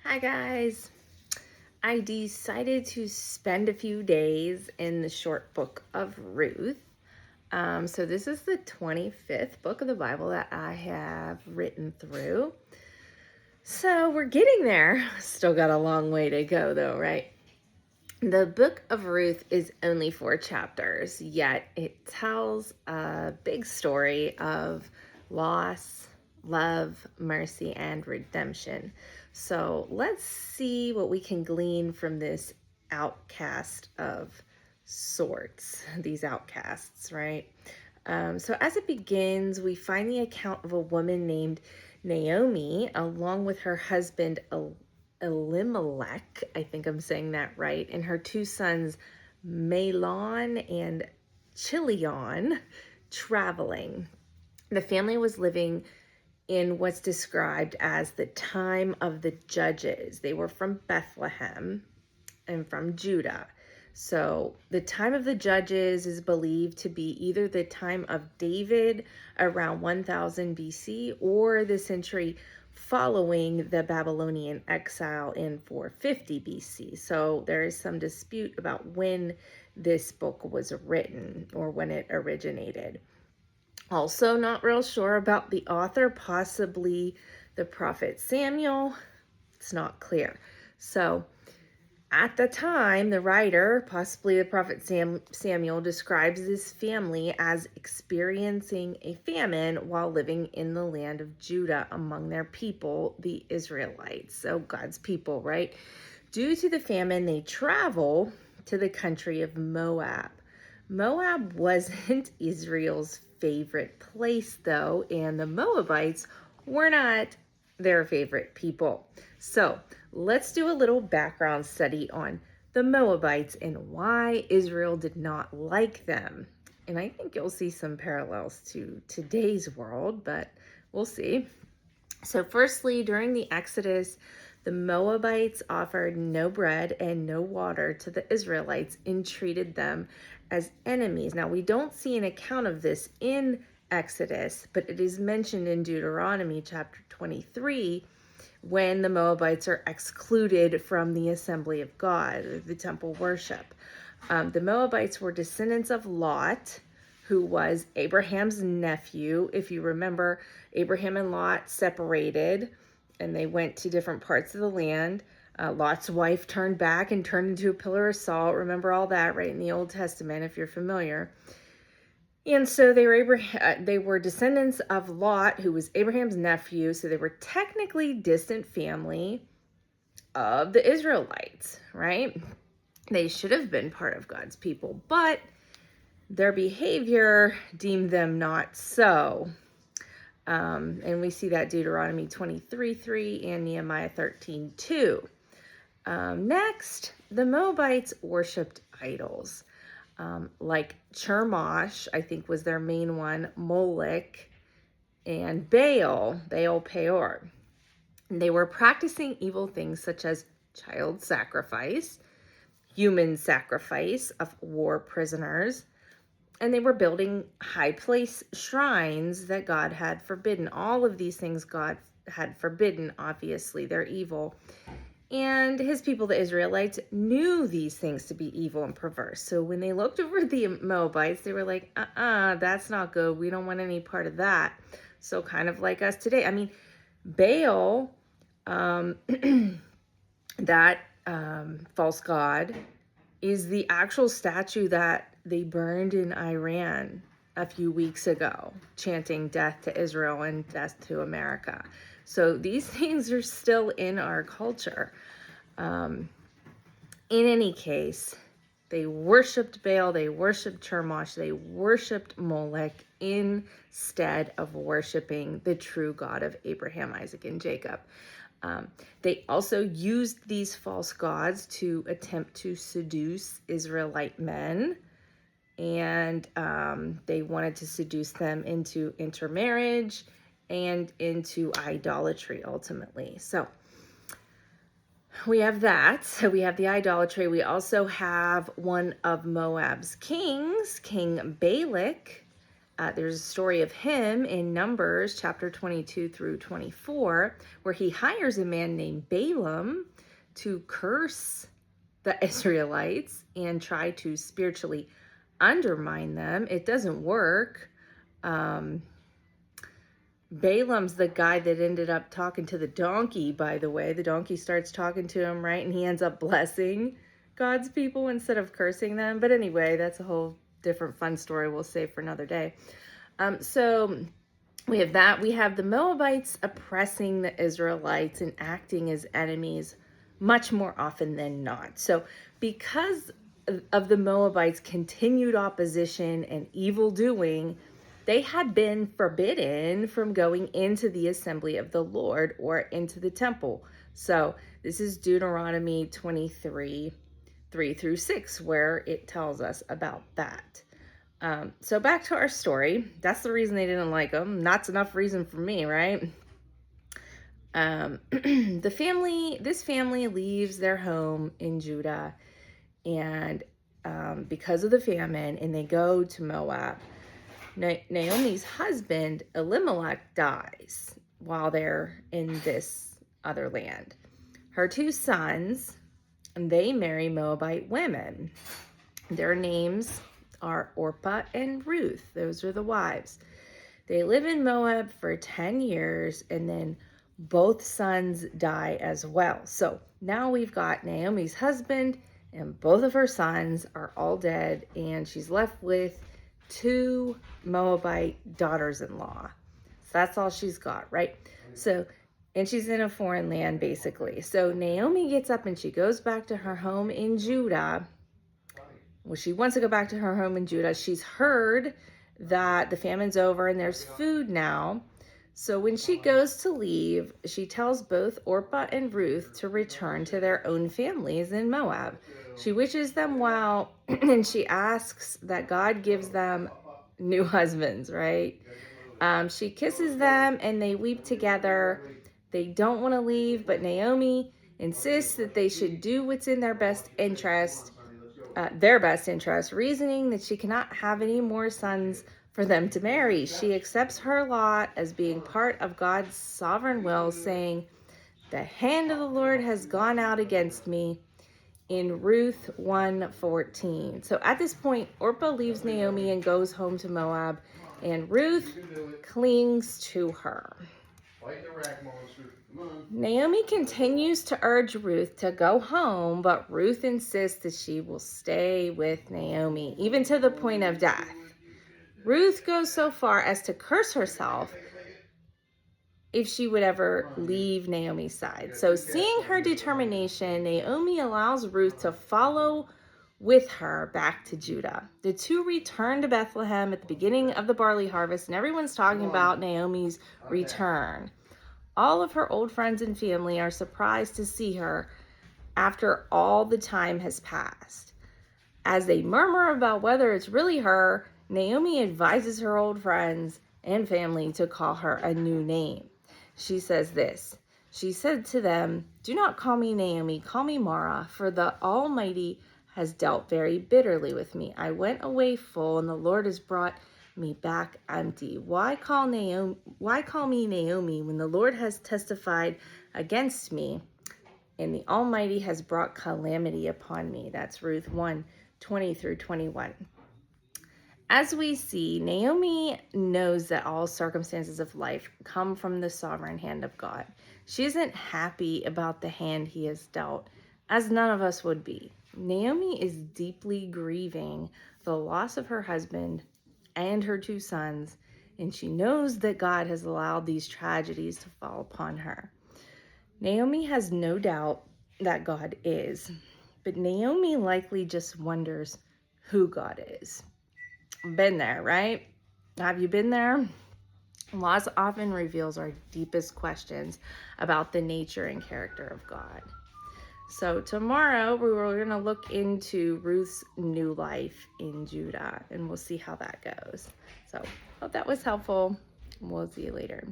Hi guys. I decided to spend a few days in the short book of Ruth. So this is the 25th book of the Bible that I have written through. So we're getting there. Still got a long way to go though, right? The book of Ruth is only 4 chapters, yet it tells a big story of loss, love, mercy, and redemption. So let's see what we can glean from this outcast of sorts, these outcasts, right? So as it begins, we find the account of a woman named Naomi, along with her husband Elimelech, I think I'm saying that right, and her 2 sons, Mahlon and Chilion, traveling. The family was living in what's described as the time of the judges. They were from Bethlehem and from Judah. So the time of the judges is believed to be either the time of David around 1000 BC or the century following the Babylonian exile in 450 BC. So there is some dispute about when this book was written or when it originated. Also, not real sure about the author, possibly the prophet Samuel. It's not clear. So at the time, the writer, possibly the prophet Samuel, describes this family as experiencing a famine while living in the land of Judah among their people, the Israelites. So God's people, right? Due to the famine, they travel to the country of Moab. Moab wasn't Israel's favorite place, though, and the Moabites were not their favorite people. So let's do a little background study on the Moabites and why Israel did not like them. And I think you'll see some parallels to today's world, but we'll see. So firstly, during the Exodus, the Moabites offered no bread and no water to the Israelites and treated them as enemies. Now, we don't see an account of this in Exodus, but it is mentioned in Deuteronomy chapter 23 when the Moabites are excluded from the assembly of God, the temple worship. The Moabites were descendants of Lot, who was Abraham's nephew. If you remember, Abraham and Lot separated and they went to different parts of the land. Lot's wife turned back and turned into a pillar of salt. Remember all that, right, in the Old Testament, if you're familiar. And so they were descendants of Lot, who was Abraham's nephew. So they were technically distant family of the Israelites, right? They should have been part of God's people, but their behavior deemed them not so. And we see that Deuteronomy 23:3 and Nehemiah 13:2. Next, the Moabites worshipped idols. Like Chemosh, I think was their main one, Molech, and Baal Peor. They were practicing evil things such as child sacrifice, human sacrifice of war prisoners, and they were building high place shrines that God had forbidden. All of these things God had forbidden, obviously, they're evil. And his people, the Israelites, knew these things to be evil and perverse. So when they looked over the Moabites, they were like, that's not good. We don't want any part of that. So kind of like us today. I mean, Baal, that false god, is the actual statue that they burned in Iran a few weeks ago, chanting death to Israel and death to America. So these things are still in our culture. In any case, they worshipped Baal, they worshipped Chemosh, they worshipped Molech instead of worshiping the true God of Abraham, Isaac, and Jacob. They also used these false gods to attempt to seduce Israelite men, and they wanted to seduce them into intermarriage and into idolatry ultimately. So we have that. So we have the idolatry. We also have one of Moab's kings, King Balak, There's a story of him in Numbers chapter 22 through 24, where he hires a man named Balaam to curse the Israelites and try to spiritually undermine them. It doesn't work. Um, Balaam's the guy that ended up talking to the donkey, by the way. The donkey starts talking to him, right? And he ends up blessing God's people instead of cursing them. But anyway, that's a whole different fun story we'll save for another day. So we have that. We have the Moabites oppressing the Israelites and acting as enemies much more often than not. So because of the Moabites' continued opposition and evil doing, they had been forbidden from going into the assembly of the Lord or into the temple. So this is Deuteronomy 23, 3 through 6, where it tells us about that. So back to our story. That's the reason they didn't like them. That's enough reason for me, right? This family leaves their home in Judah, and because of the famine, and they go to Moab. Naomi's husband, Elimelech, dies while they're in this other land. Her two sons, they marry Moabite women. Their names are Orpah and Ruth. Those are the wives. They live in Moab for 10 years, and then both sons die as well. So now we've got Naomi's husband and both of her sons are all dead, and she's left with 2 Moabite daughters-in-law. So that's all she's got, right? So, and she's in a foreign land, basically. So Naomi gets up and she goes back to her home in Judah. Well, she wants to go back to her home in Judah. She's heard that the famine's over and there's food now. So when she goes to leave, she tells both Orpah and Ruth to return to their own families in Moab. She wishes them well, and she asks that God gives them new husbands, right? She kisses them, and they weep together. They don't want to leave, but Naomi insists that they should do what's in their best interest, reasoning that she cannot have any more sons for them to marry. She accepts her lot as being part of God's sovereign will, saying, "The hand of the Lord has gone out against me," in Ruth 1:14. So at this point, Orpah leaves Naomi and goes home to Moab, and Ruth clings to her. Naomi continues to urge Ruth to go home, but Ruth insists that she will stay with Naomi, even to the point of death. Ruth goes so far as to curse herself if she would ever leave Naomi's side. So seeing her determination, Naomi allows Ruth to follow with her back to Judah. The two return to Bethlehem at the beginning of the barley harvest, and everyone's talking about Naomi's return. All of her old friends and family are surprised to see her after all the time has passed. As they murmur about whether it's really her, Naomi advises her old friends and family to call her a new name. She says this. She said to them, "Do not call me Naomi, call me Mara, for the Almighty has dealt very bitterly with me. I went away full, and the Lord has brought me back empty. Why call me Naomi when the Lord has testified against me, and the Almighty has brought calamity upon me?" That's Ruth 1:20 through 21. As we see, Naomi knows that all circumstances of life come from the sovereign hand of God. She isn't happy about the hand he has dealt, as none of us would be. Naomi is deeply grieving the loss of her husband and her 2 sons, and she knows that God has allowed these tragedies to fall upon her. Naomi has no doubt that God is, but Naomi likely just wonders who God is. Been there, right? Have you been there? Loss often reveals our deepest questions about the nature and character of God. So tomorrow we're going to look into Ruth's new life in Judah, and we'll see how that goes. So hope that was helpful. We'll see you later.